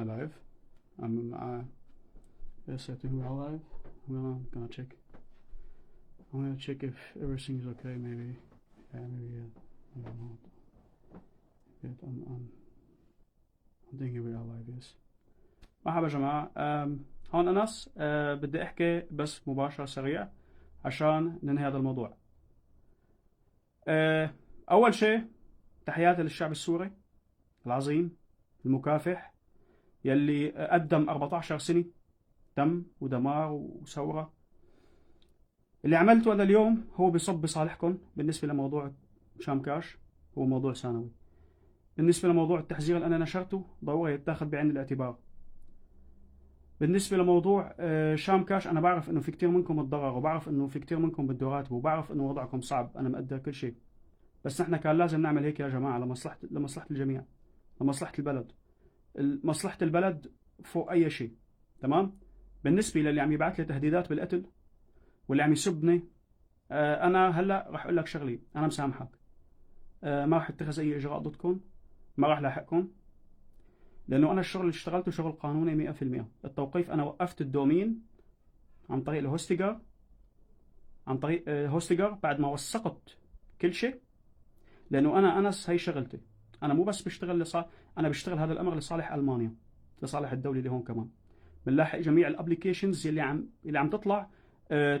live. Yes, I think we are live. I'm gonna check. I'm gonna check if everything is okay. Maybe, yeah, maybe. I don't know. Yet I'm thinking we are live. Yes. مرحبا جماعة. هون أنس. بدي أحكي بس مباشرة سريع عشان ننهي هذا الموضوع. أول شيء تحياتي للشعب السوري العظيم المكافح يلي قدم 14 سنة دم ودمار وثورة. اللي عملته أنا اليوم هو بيصب بصالحكم. بالنسبة لموضوع شام كاش هو موضوع ثانوي. بالنسبة لموضوع التحذير اللي أنا نشرته ضروري يتاخذ بعين الاعتبار. بالنسبة لموضوع شام كاش أنا بعرف إنه في كتير منكم تضرروا، وبعرف إنه في كتير منكم بده راتب، وبعرف إنه وضعكم صعب. أنا مقدر كل شيء، بس نحن كان لازم نعمل هيك يا جماعة لمصلحة الجميع، لمصلحة البلد. مصلحة البلد فوق أي شيء. تمام؟ بالنسبة للي عم يبعث لي تهديدات بالقتل واللي عم يسبني، أنا هلا رح أقول لك شغلي. أنا مسامحك. ما رح اتخذ أي إجراء ضدكم، ما رح لاحقكم، لأنه أنا الشغل اللي اشتغلته شغل قانوني 100%. التوقيف أنا وقفت الدومين عن طريق الهوستيجر، عن طريق هوستيجر بعد ما وثقت كل شيء، لأنه أنا أنس هي شغلتي. أنا مو بس بشتغل أنا بشتغل هذا الأمر لصالح ألمانيا، لصالح الدولة اللي هون كمان. بنلاحق جميع الابليكيشنز اللي عم تطلع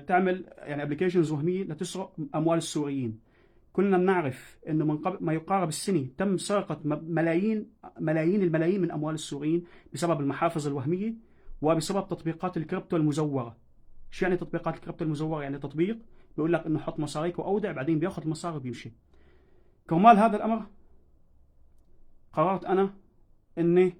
تعمل يعني ابليكيشنز وهمية لتسرق أموال السوريين. كلنا بنعرف انه من قبل ما يقارب السنه تم سرقه الملايين من اموال السوريين بسبب المحافظ الوهميه وبسبب تطبيقات الكريبتو المزوره. شو يعني تطبيقات الكريبتو المزوره؟ يعني تطبيق بيقول لك انه حط مصاريك واودع، بعدين بياخذ المصاري وبيمشي. كرمال هذا الامر قررت انا اني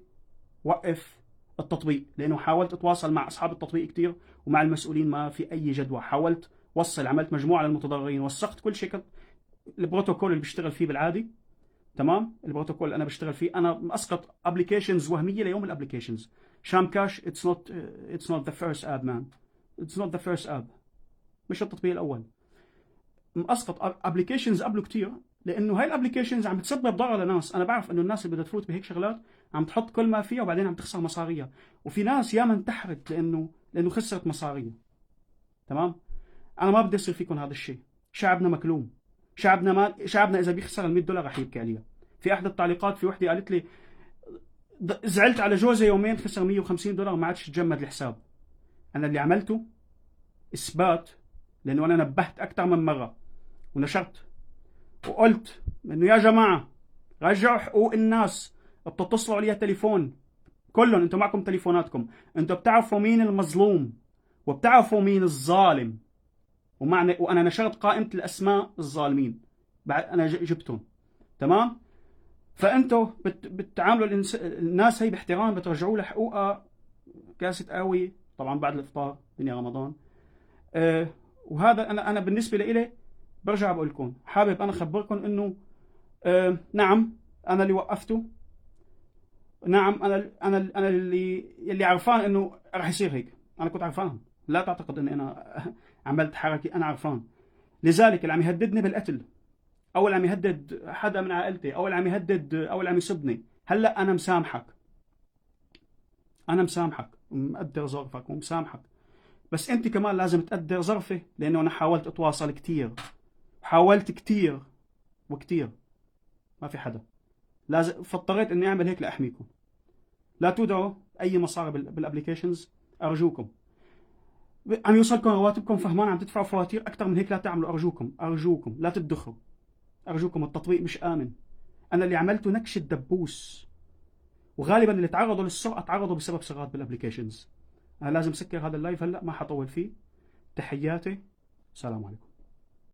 وقف التطبيق، لانه حاولت اتواصل مع اصحاب التطبيق كثير ومع المسؤولين، ما في اي جدوى. حاولت عملت مجموعه للمتضررين، وثقت كل شيء. البروتوكول اللي بشتغل فيه بالعادي، تمام، البروتوكول اللي انا بشتغل فيه، انا مسقط ابلكيشنز وهميه ليوم الابلكيشنز. شام كاش اتس نوت ذا فيرست اب مان، اتس نوت ذا فيرست اب، مش التطبيق الاول. مسقط ابلكيشنز قبله كتير، لانه هاي الابلكيشنز عم بتسبب ضرر لناس. انا بعرف انه الناس اللي بدها تفوت بهيك شغلات عم تحط كل ما فيها وبعدين عم تخسر مصاريها، وفي ناس ياما انتحرت لانه خسرت مصاريها. تمام؟ انا ما بدي يصير فيكم هذا الشيء. شعبنا مكلوم. شعبنا اذا بيخسر ال$100 رح يبكي عليها. في احد التعليقات في وحده قالت لي زعلت على جوزي يومين خسر $150 ما عادش تجمد الحساب. انا اللي عملته اثبات، لانه انا نبهت اكثر من مره ونشرت وقلت انه يا جماعه رجعوا حقوق الناس. بتتصلوا عليها تليفون كلهم، انتم معكم تليفوناتكم، انتم بتعرفوا مين المظلوم وبتعرفوا مين الظالم. وانا نشرت قائمه الاسماء الظالمين، بعد انا جبتهم. تمام؟ فانتوا بتعاملوا الناس هي باحترام، بترجعوا لها حقوقها كاسه قهوه، طبعا بعد الافطار دنيا رمضان. وهذا انا بالنسبه لي برجع بقول لكم، حابب انا اخبركم انه نعم انا اللي وقفته. نعم انا اللي عرفان انه راح يصير هيك. انا كنت عرفان، لا تعتقد اني انا عملت حركه، انا عرفان. لذلك اللي عم يهددني بالقتل، او اللي عم يهدد حدا من عائلتي، او اللي عم يهدد او اللي عم يسبني، هلا انا مسامحك. انا مسامحك ومقدر ظرفك ومسامحك، بس انت كمان لازم تقدر ظرفي، لانه انا حاولت اتواصل كتير، حاولت كتير وكتير، ما في حدا. لازم فاضطريت اني اعمل هيك لاحميكم. لا تودعوا اي مصاري بالابليكيشنز ارجوكم. عم يوصلكم رواتبكم فهمان، عم تدفعوا فواتير اكثر من هيك، لا تعملوا. ارجوكم لا تدخروا. ارجوكم، التطبيق مش امن. انا اللي عملته نكش الدبوس، وغالبا اللي تعرضوا للسرقه تعرضوا بسبب سرقات بالابليكيشنز. انا لازم اسكر هذا اللايف هلا، ما حطول فيه. تحياتي، السلام عليكم.